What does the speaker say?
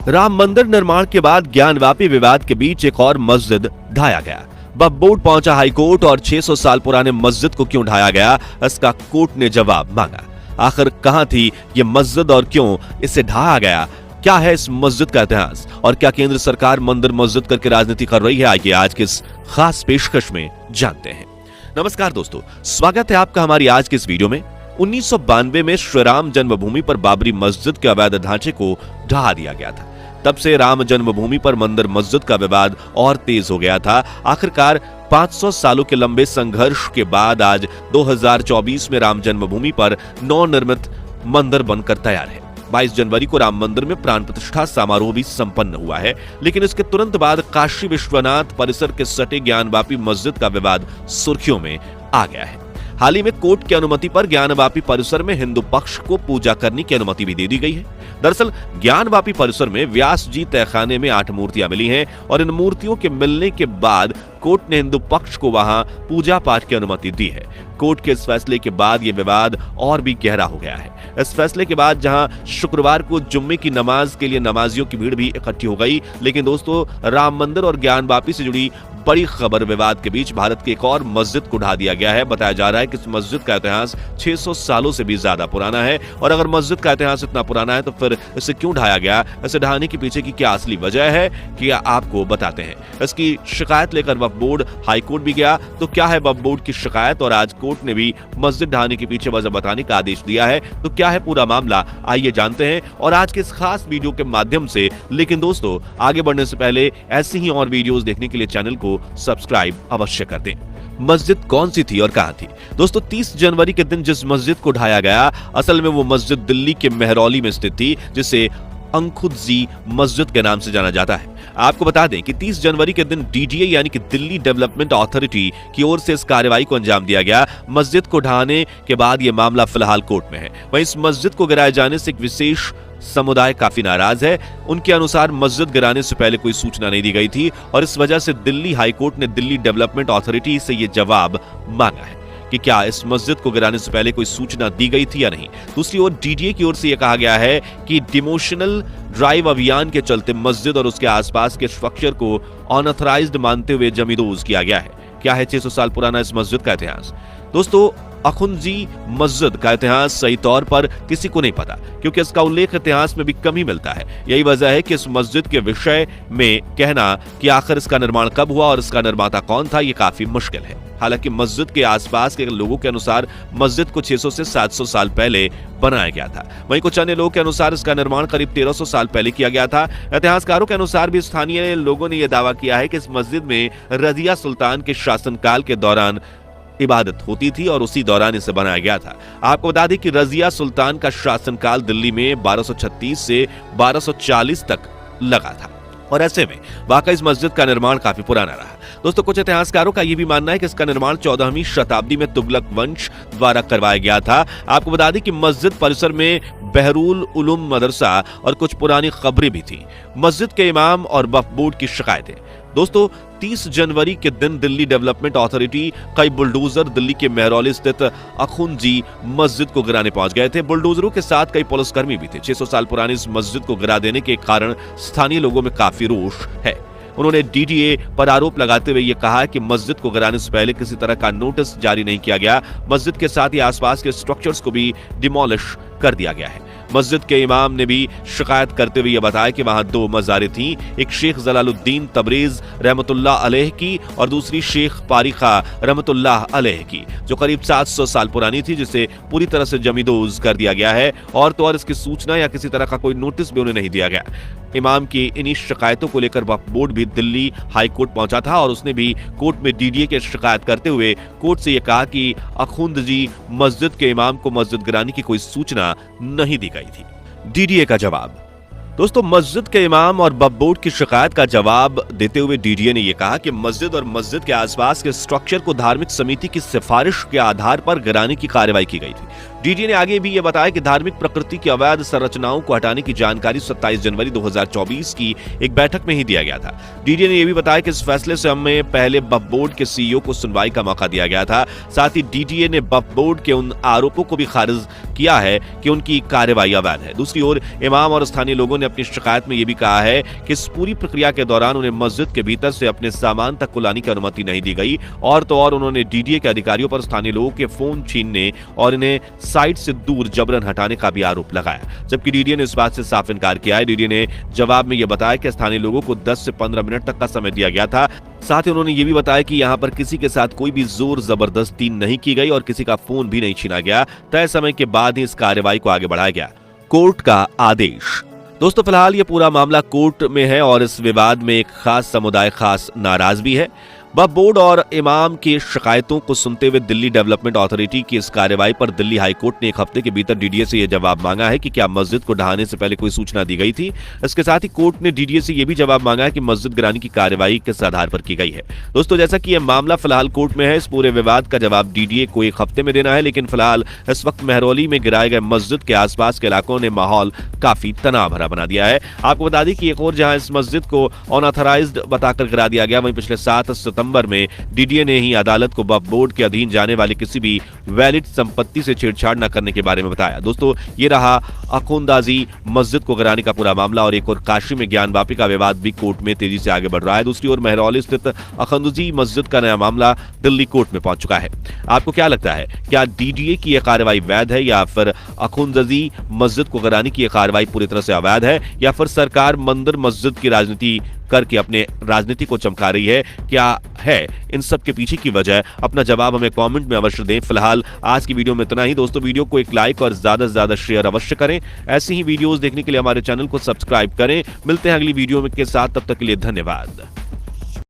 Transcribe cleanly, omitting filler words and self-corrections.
राम मंदिर निर्माण के बाद ज्ञानवापी विवाद के बीच एक और मस्जिद ढाया गया। वक्फ बोर्ड पहुंचा हाईकोर्ट और 600 साल पुराने मस्जिद को क्यों ढाया गया, इसका कोर्ट ने जवाब मांगा। आखिर कहां थी ये मस्जिद और क्यों इसे ढाया गया? क्या है इस मस्जिद का इतिहास और क्या केंद्र सरकार मंदिर मस्जिद करके राजनीति कर रही है? आइए आज के इस खास पेशकश में जानते हैं। नमस्कार दोस्तों, स्वागत है आपका हमारी आज की इस वीडियो में। 1992 में श्रीराम जन्मभूमि पर बाबरी मस्जिद के अवैध ढांचे को ढहा दिया गया था। तब से राम जन्मभूमि पर मंदिर मस्जिद का विवाद और तेज हो गया था। आखिरकार 500 सालों के लंबे संघर्ष के बाद आज 2024 में राम जन्मभूमि पर नवनिर्मित मंदिर बनकर तैयार है। 22 जनवरी को राम मंदिर में प्राण प्रतिष्ठा समारोह भी संपन्न हुआ है, लेकिन इसके तुरंत बाद काशी विश्वनाथ परिसर के सटे ज्ञानवापी मस्जिद का विवाद सुर्खियों में आ गया है। हाल ही में कोर्ट की अनुमति पर ज्ञानवापी परिसर में हिंदू पक्ष को पूजा करने की अनुमति भी दे दी गई है। दरअसल ज्ञानवापी परिसर में व्यास जी तहखाने में 8 मूर्तियां मिली हैं और इन मूर्तियों के मिलने के बाद कोर्ट ने हिंदू पक्ष को वहां पूजा पाठ की अनुमति दी है। कोर्ट के इस फैसले के बाद यह विवाद और भी गहरा हो गया है। इस फैसले के बाद जहां शुक्रवार को जुम्मे की नमाज के लिए नमाजियों की भीड़ भी इकट्ठी हो गई, लेकिन दोस्तों राम मंदिर और ज्ञानवापी से जुड़ी बड़ी खबर विवाद के बीच भारत की एक और मस्जिद को ढा दिया गया है। बताया जा रहा है कि इस मस्जिद का इतिहास 600 सालों से भी ज्यादा पुराना है और अगर मस्जिद का इतिहास इतना पुराना है तो फिर इसे क्यों ढाया गया? इसे ढहाने के पीछे की क्या असली वजह है कि आपको बताते हैं। इसकी शिकायत लेकर वक्फ बोर्ड हाईकोर्ट भी गया। तो क्या है वक्फ बोर्ड की शिकायत और आज कोर्ट ने भी मस्जिद ढहाने के पीछे वजह बताने का आदेश दिया है। तो क्या है पूरा मामला, आइए जानते हैं और आज के इस खास वीडियो के माध्यम से। लेकिन दोस्तों आगे बढ़ने से पहले ऐसी ही और वीडियोस देखने के लिए चैनल को सब्सक्राइब अवश्य कर दें। मस्जिद कौन सी थी और कहां थी? दोस्तों 30 जनवरी के दिन जिस मस्जिद को ढाया गया, असल में वो मस्जिद दिल्ली के मेहरौली में स्थित थी, जिसे अंखुदजी मस्जिद के नाम से जाना जाता है। आपको बता दें कि 30 जनवरी के दिन डीडीए यानी कि दिल्ली डेवलपमेंट अथॉरिटी की ओर से इस कार्रवाई को अंजाम दिया गया। मस्जिद को ढहाने के बाद यह मामला फिलहाल कोर्ट में है। वहीं इस मस्जिद को गिराए जाने से एक विशेष समुदाय काफी नाराज है। उनके अनुसार मस्जिद गिराने से पहले कोई सूचना नहीं दी गई थी और इस वजह से दिल्ली हाईकोर्ट ने दिल्ली डेवलपमेंट अथॉरिटी से यह जवाब मांगा है कि क्या इस मस्जिद को गिराने से पहले कोई सूचना दी गई थी या नहीं। दूसरी ओर डीडीए की ओर से यह कहा गया है कि डिमोशनल ड्राइव अभियान के चलते मस्जिद और उसके आसपास के स्ट्रक्चर को अनऑथराइज्ड मानते हुए जमींदोज किया गया है। क्या है 600 साल पुराना इस मस्जिद का इतिहास? दोस्तों अखुंदजी मस्जिद का इतिहास सही तौर पर किसी को नहीं पता, क्योंकि इसका उल्लेख इतिहास में भी कम ही मिलता है। यही वजह है कि इस मस्जिद के विषय में कहना कि आखिर इसका निर्माण कब हुआ और इसका निर्माता कौन था, यह काफी मुश्किल है। हालांकि मस्जिद के आसपास के लोगों के अनुसार मस्जिद को 600 से 700 साल पहले बनाया गया था। वहीं कुछ अन्य लोगों के अनुसार इसका निर्माण करीब 1300 साल पहले किया गया था। इतिहासकारों के अनुसार भी स्थानीय लोगों ने यह दावा किया है कि इस मस्जिद में रजिया सुल्तान के शासनकाल के दौरान इबादत होती थी और उसी दौरान इसे बनाया गया था। आपको बता दें कि रजिया सुल्तान का शासनकाल दिल्ली में 1236 से 1240 तक लगा था और ऐसे में वाकई इस मस्जिद का निर्माण काफी पुराना रहा। दोस्तों कुछ इतिहासकारों का यह भी मानना है कि इसका निर्माण 14वीं शताब्दी में तुगलक वंश द्वारा करवाया गया था। आपको बता दें कि मस्जिद परिसर में बहरुल उलूम मदरसा और कुछ पुरानी खबरें भी थी। मस्जिद के इमाम और वक्फ बोर्ड की शिकायतें। दोस्तों 30 जनवरी के दिन दिल्ली डेवलपमेंट अथॉरिटी कई बुलडोजर दिल्ली के मेहरौली स्थित अखुंदजी मस्जिद को गिराने पहुंच गए थे। बुलडोजरों के साथ कई पुलिसकर्मी भी थे। 600 साल पुरानी इस मस्जिद को गिरा देने के कारण स्थानीय लोगों में काफी रोष है। उन्होंने डीडीए पर आरोप लगाते हुए यह कहा कि मस्जिद को गिराने से पहले किसी तरह का नोटिस जारी नहीं किया गया। मस्जिद के साथ ही आसपास के स्ट्रक्चर्स को भी डिमोलिश कर दिया गया है। मस्जिद के इमाम ने भी शिकायत करते हुए यह बताया कि वहां 2 मज़ारें थीं, एक शेख जलालुद्दीन तबरेज रहमतुल्लाह अलैह की और दूसरी शेख पारिखा रहमतुल्लाह अलैह की, जो करीब 700 साल पुरानी थी, जिसे पूरी तरह से जमींदोज कर दिया गया है और तो और इसकी सूचना या किसी तरह का कोई नोटिस भी उन्हें नहीं दिया गया। इमाम की इन्हीं शिकायतों को लेकर वक्फ बोर्ड भी दिल्ली हाईकोर्ट पहुंचा था और उसने भी कोर्ट में डीडीए की शिकायत करते हुए कोर्ट से यह कहा कि अखुंदजी मस्जिद के इमाम को मस्जिद गिराने की कोई सूचना नहीं दी गई थी। डीडीए का जवाब। दोस्तों मस्जिद के इमाम और वक्फ बोर्ड की शिकायत का जवाब देते हुए डीडीए ने यह कहा कि मस्जिद और मस्जिद के आसपास के स्ट्रक्चर को धार्मिक समिति की सिफारिश के आधार पर गिराने की कार्रवाई की गई थी। डीडीए ने आगे भी ये बताया कि धार्मिक प्रकृति की अवैध संरचनाओं को हटाने की जानकारी 27 जनवरी 2024 की एक बैठक में ही दिया गया था। डीडीए ने यह भी बताया कि इस फैसले से हमें पहले वक्फ बोर्ड के सीईओ को सुनवाई का मौका दिया गया था। साथ ही डीडीए ने वक्फ बोर्ड के उन आरोपों को भी खारिज किया है कि उनकी कार्रवाई अवैध है। दूसरी ओर इमाम और स्थानीय लोगों ने अपनी शिकायत में यह भी कहा है कि इस पूरी प्रक्रिया के दौरान उन्हें मस्जिद के भीतर से अपने सामान तक को लाने की अनुमति नहीं दी गई। और तो और उन्होंने डीडीए के अधिकारियों पर स्थानीय लोगों के फोन छीनने और इन्हें साइट से दूर जबरन हटाने का भी आरोप लगाया, जबकि डीडीए ने इस बात से साफ इनकार किया है। डीडीए ने जवाब में यह बताया कि स्थानीय लोगों को 10 से 15 मिनट तक का समय दिया गया था। साथ ही उन्होंने ये भी बताया कि यहां पर किसी के साथ कोई भी जोर जबरदस्ती नहीं की गई और किसी का फोन भी नहीं छीना गया। तय समय के बाद ही इस कार्रवाई को आगे बढ़ाया गया। कोर्ट का आदेश। दोस्तों, फिलहाल ये पूरा मामला कोर्ट में है और इस विवाद में एक खास समुदाय खास नाराज भी है। वक्फ बोर्ड और इमाम की शिकायतों को सुनते हुए दिल्ली डेवलपमेंट अथॉरिटी की इस कार्रवाई पर दिल्ली हाईकोर्ट ने 1 हफ्ते के भीतर डीडीए से यह जवाब मांगा है कि क्या मस्जिद को ढहाने से पहले कोई सूचना दी गई थी। इसके साथ ही कोर्ट ने डीडीए से यह भी जवाब मांगा है कि मस्जिद गिराने की कार्रवाई किस आधार पर की गई है। दोस्तों, जैसा कि यह मामला फिलहाल कोर्ट में है, इस पूरे विवाद का जवाब डीडीए को 1 हफ्ते में देना है। लेकिन फिलहाल इस वक्त मेहरौली में गिराए गए मस्जिद के आसपास के इलाकों ने माहौल काफी तनाव भरा बना दिया है। आपको बता दें कि एक और जहां इस मस्जिद को अनऑथराइज्ड बताकर गिरा दिया गया, वहीं पिछले 7 सितंबर में डीडीए ने ही अदालत को वक्फ बोर्ड के अधीन जाने वाली किसी भी वैलिड संपत्ति से छेड़छाड़ न करने के बारे में बताया। दोस्तों, ये रहा अखुंदाजी मस्जिद को गिराने का पूरा मामला। और एक और काशी में ज्ञानवापी का विवाद भी कोर्ट में तेजी से आगे बढ़ रहा है। दूसरी ओर मेहरौली स्थित अखुंदाजी मस्जिद का नया मामला दिल्ली कोर्ट में पहुंच चुका है। आपको क्या लगता है, क्या डीडीए की यह कार्रवाई वैध है या फिर अखुंदाजी मस्जिद को गिराने की यह कार्रवाई पूरी तरह से अवैध है, या फिर सरकार मंदिर मस्जिद की राजनीति करके अपने राजनीति को चमका रही है? क्या है इन सब के पीछे की वजह? अपना जवाब हमें कमेंट में अवश्य दें। फिलहाल आज की वीडियो में इतना ही। दोस्तों, वीडियो को एक लाइक और ज्यादा से ज्यादा शेयर अवश्य करें। ऐसी ही वीडियोस देखने के लिए हमारे चैनल को सब्सक्राइब करें। मिलते हैं अगली वीडियो के साथ, तब तक के लिए धन्यवाद।